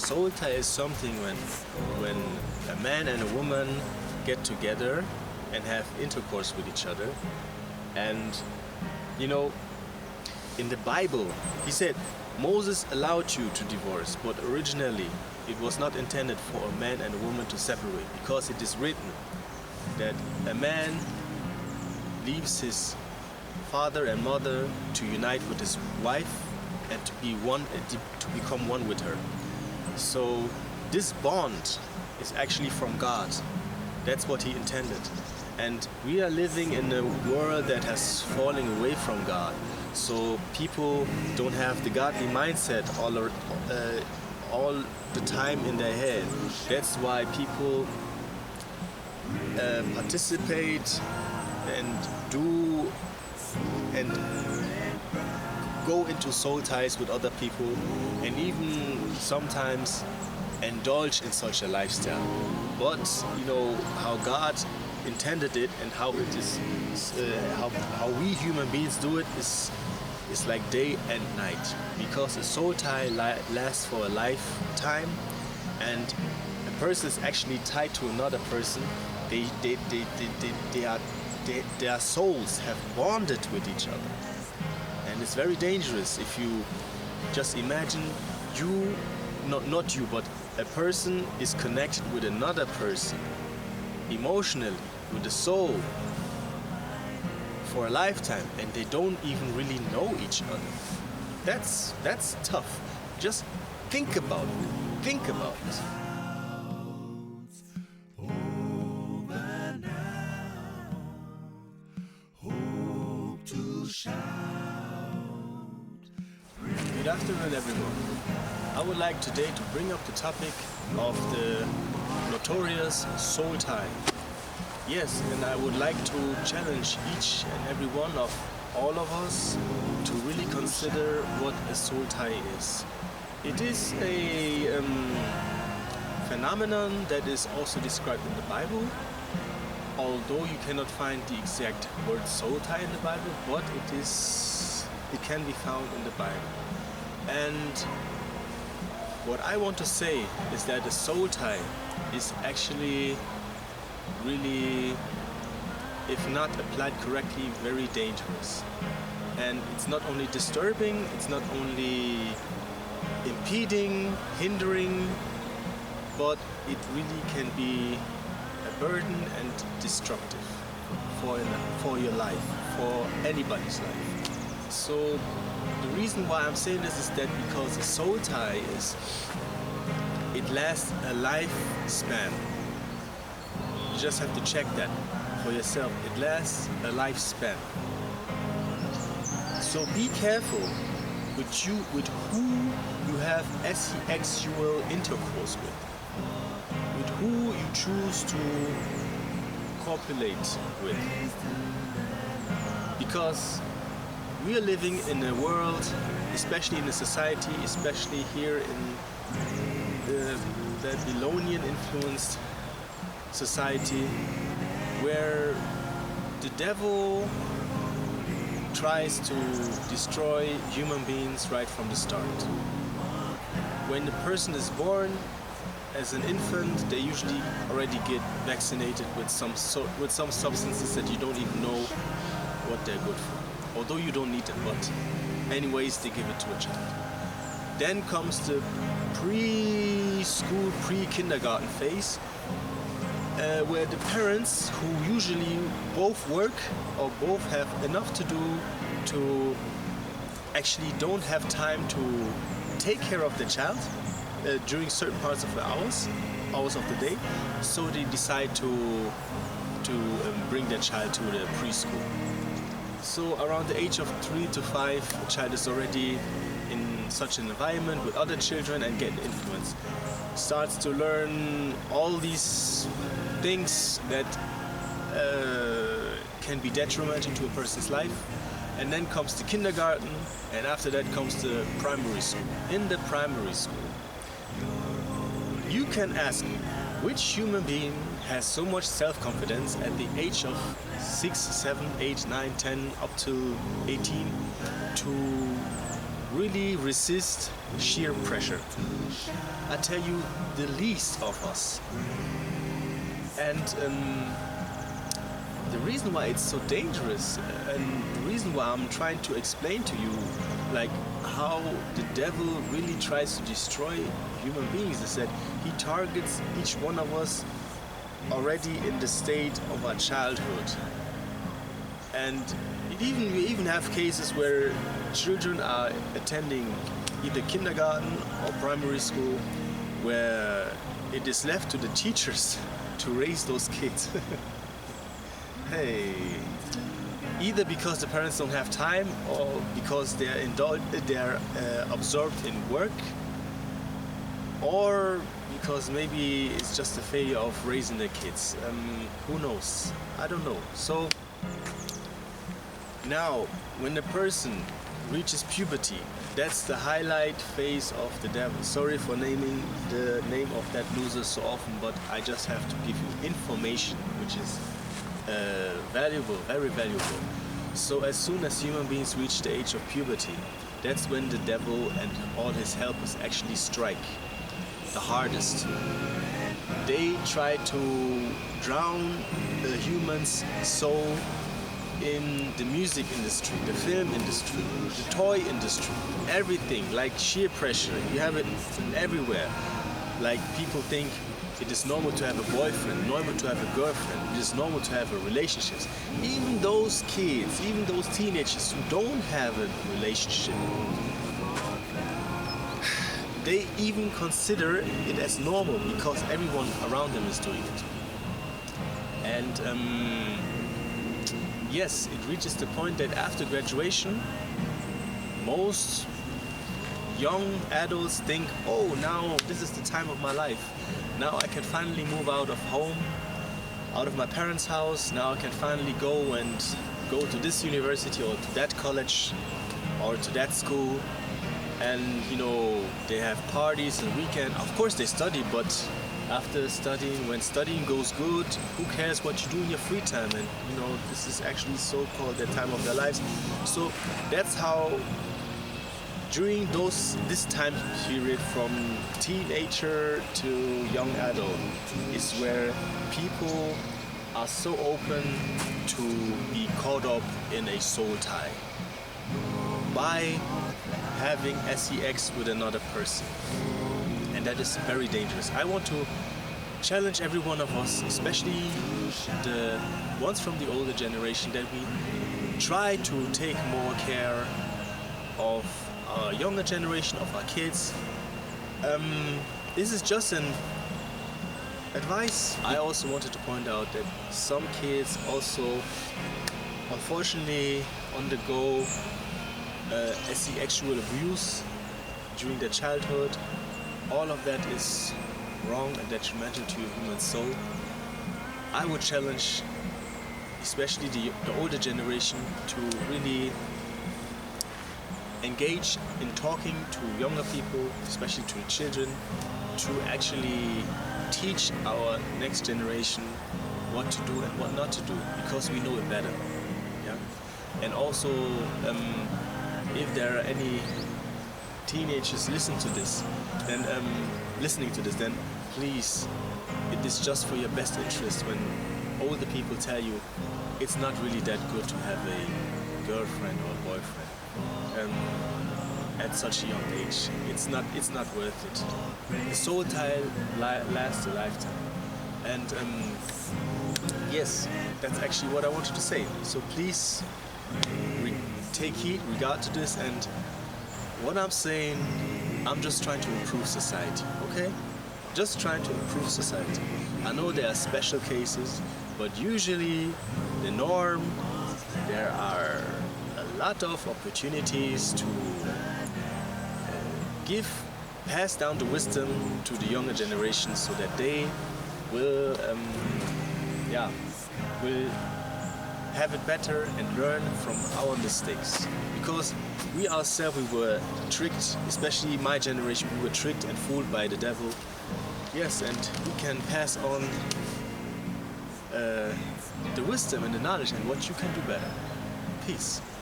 Soul tie is something when a man and a woman get together and have intercourse with each other. And you know, in the Bible, he said Moses allowed you to divorce, but originally it was not intended for a man and a woman to separate, because it is written that a man leaves his father and mother to unite with his wife and to be one, to become one with her. So this bond is actually from God. That's what he intended. And we are living in a world that has fallen away from God. So people don't have the godly mindset all the time in their head. That's why people participate and do and go into soul ties with other people, and even sometimes indulge in such a lifestyle. But you know how God intended it and how it is, how we human beings do it is like day and night, because a soul tie lasts for a lifetime, and a person is actually tied to another person. Their souls have bonded with each other, and it's very dangerous. If you just imagine not you, but a person is connected with another person emotionally, with the soul, for a lifetime, and they don't even really know each other. That's tough. Just think about it. Think about it. Good afternoon, everyone. I would like today to bring up the topic of the notorious soul tie. Yes, and I would like to challenge each and every one of all of us to really consider what a soul tie is. It is a phenomenon that is also described in the Bible, although you cannot find the exact word soul tie in the Bible, but it can be found in the Bible. And what I want to say is that the soul tie is actually really, if not applied correctly, very dangerous. And it's not only disturbing, it's not only impeding, hindering, but it really can be a burden and destructive for your life, for anybody's life. So the reason why I'm saying this is that because a soul tie it lasts a lifespan. You just have to check that for yourself. It lasts a lifespan. So be careful with who you have sexual intercourse with who you choose to copulate with. Because we are living in a world, especially in a society, especially here in the Babylonian influenced society, where the devil tries to destroy human beings right from the start. When the person is born as an infant, they usually already get vaccinated with some substances that you don't even know what they're good for. Although you don't need it, but anyways, they give it to a child. Then comes the preschool, pre-kindergarten phase, where the parents, who usually both work or both have enough to do to actually don't have time to take care of the child during certain parts of the hours of the day, so they decide to bring their child to the preschool. So around the age of 3 to 5, a child is already in such an environment with other children and getting influenced. Starts to learn all these things that can be detrimental to a person's life. And then comes the kindergarten, and after that comes the primary school. In the primary school, you can ask me, which human being has so much self-confidence at the age of 6, 7, 8, 9, 10, up to 18 to really resist sheer pressure. I tell you, the least of us. And the reason why it's so dangerous, and the reason why I'm trying to explain to you, like how the devil really tries to destroy human beings, is that he targets each one of us already in the state of our childhood. And we even have cases where children are attending either kindergarten or primary school, where it is left to the teachers to raise those kids. Hey, either because the parents don't have time, or because they're absorbed in work, or because maybe it's just a failure of raising the kids. Who knows? I don't know. So now, when the person reaches puberty, that's the highlight phase of the devil. Sorry for naming the name of that loser so often, but I just have to give you information which is valuable, very valuable. So as soon as human beings reach the age of puberty, that's when the devil and all his helpers actually strike the hardest. They try to drown the human's soul in the music industry, the film industry, the toy industry, everything, like sheer pressure. You have it everywhere. Like people think it is normal to have a boyfriend, normal to have a girlfriend, it is normal to have a relationship. Even those kids, even those teenagers who don't have a relationship, they even consider it as normal because everyone around them is doing it. And yes, it reaches the point that after graduation, most young adults think, oh, now this is the time of my life. Now I can finally move out of home, out of my parents' house. Now I can finally go to this university or to that college or to that school. And, they have parties and weekend. Of course they study, but after studying, when studying goes good, who cares what you do in your free time? And this is actually so-called the time of their lives. So that's how during this time period from teenager to young adult is where people are so open to be caught up in a soul tie by having sex with another person. And that is very dangerous. I want to challenge every one of us, especially the ones from the older generation, that we try to take more care of our younger generation, of our kids. This is just an advice. I also wanted to point out that some kids also unfortunately undergo sexual abuse during their childhood. All of that is wrong and detrimental to your human soul. I would challenge especially the older generation to really engage in talking to younger people, especially to the children, to actually teach our next generation what to do and what not to do, because we know it better. Yeah? And also, if there are any teenagers listening to this, then please, it is just for your best interest when older people tell you it's not really that good to have a girlfriend or a boyfriend at such a young age. It's not worth it. The soul tie lasts a lifetime. And yes, that's actually what I wanted to say. So please take heed, regard to this, and what I'm saying, I'm just trying to improve society, okay? Just trying to improve society. I know there are special cases, but usually the norm, there are a lot of opportunities to pass down the wisdom to the younger generation so that they will have it better and learn from our mistakes. Because we ourselves, we were tricked, especially my generation, we were tricked and fooled by the devil. Yes, and we can pass on the wisdom and the knowledge and what you can do better. Peace.